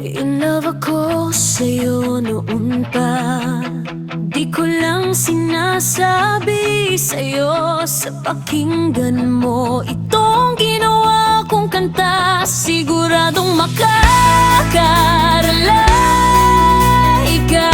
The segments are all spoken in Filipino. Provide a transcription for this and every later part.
In love ako sa'yo noon pa. Di ko lang sinasabi sa'yo sa pakinggan mo itong ginawa kong kanta. Siguradong makakarelay ka.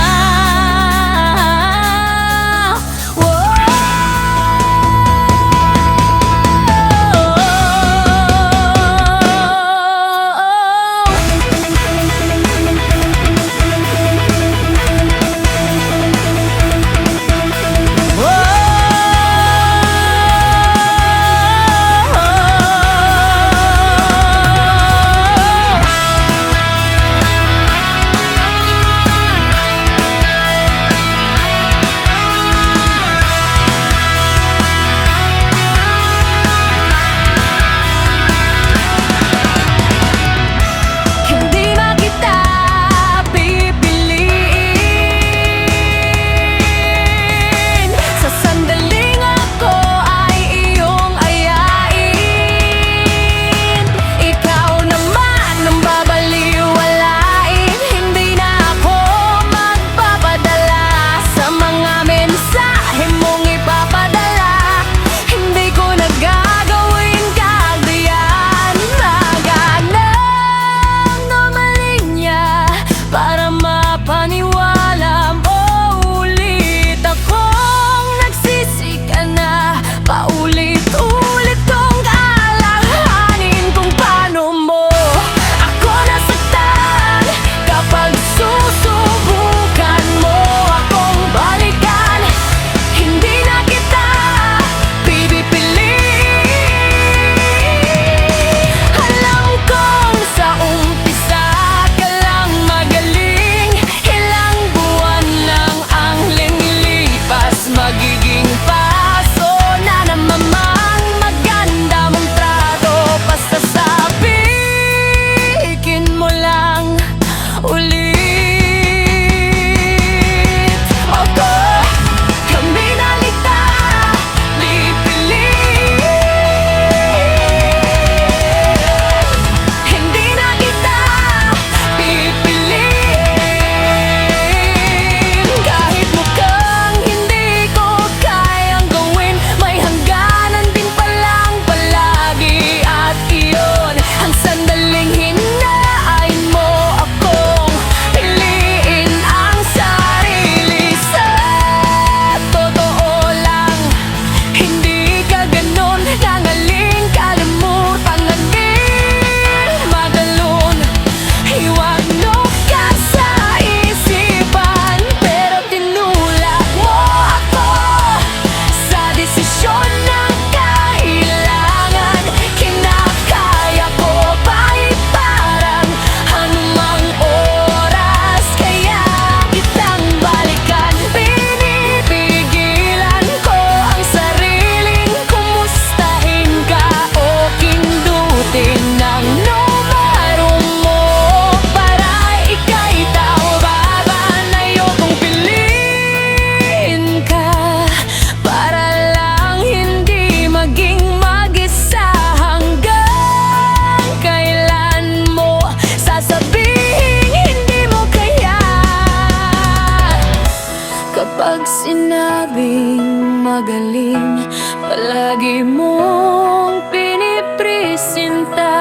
Kapag sinabing magaling, palagi mong pinipresenta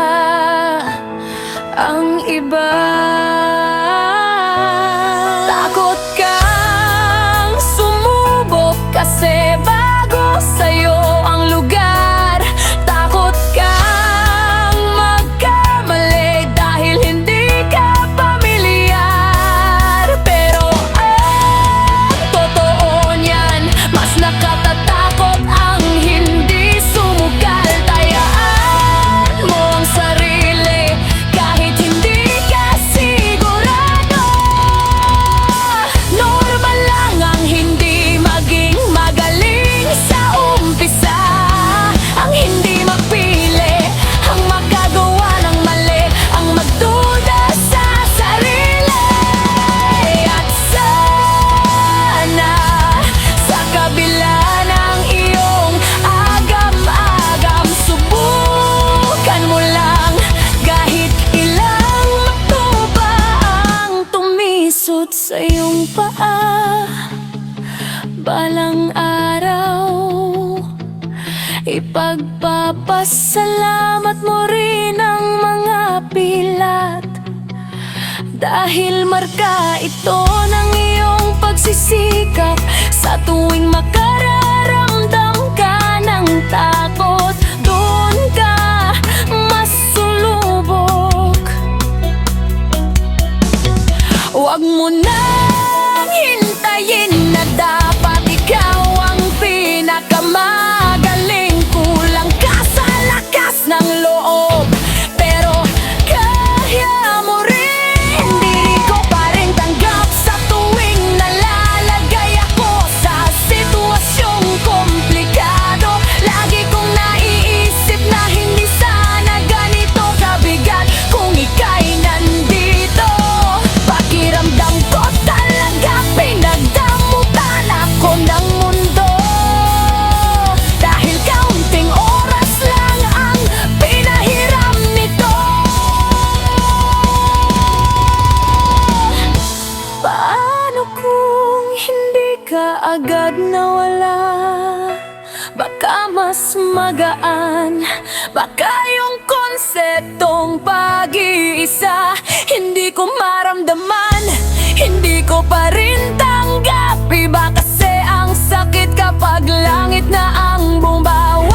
ang iba. Takot kang sumubok kasi bago sa'yo ang lugar. Takot kang magkamali dahil hindi ka pamilyar. Pero totoo niyan, mas nakatatakot ang hindi sumugal. Tayaan mo ang sarili kahit hindi ka kumot sa iyong paa. Balang araw, ipagpapasalamat mo rin ang mga pilat, dahil marka ito ng iyong pagsisikap. Sa tuwing makararamdam ka ng takot, doon ka masulubok. Huwag mo nang hintayin na dapat ikaw ang pinakamagaling. Kulang ka sa lakas ng loob, pero kaya mo rin. Hindi ko pa rin tanggap sa tuwing nalalagay ako sa sitwasyong komplikado. Lagi kong naiisip na hindi sana ganito kabigat kung ika'y nandito. Pakiramdam ko talaga pinagdamutan ako ng mundo, dahil kaunting oras lang ang pinahiram nito. Paano kung hindi ka agad nawala? Baka mas magaan, baka yung konseptong pag-iisa hindi ko maramdaman, hindi ko pa rin tanggap. Iba kasi ang sakit kapag langit na ang bumaway,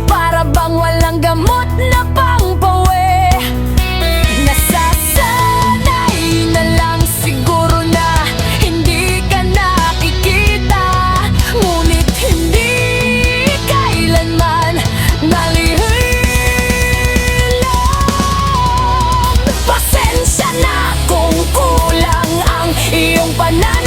para bang walang gamot na pangpawi. Nasasanay na lang siguro na hindi ka nakikita, ngunit hindi kailanman nalihilom. Pasensya na kung kulang ang iyong pananaw.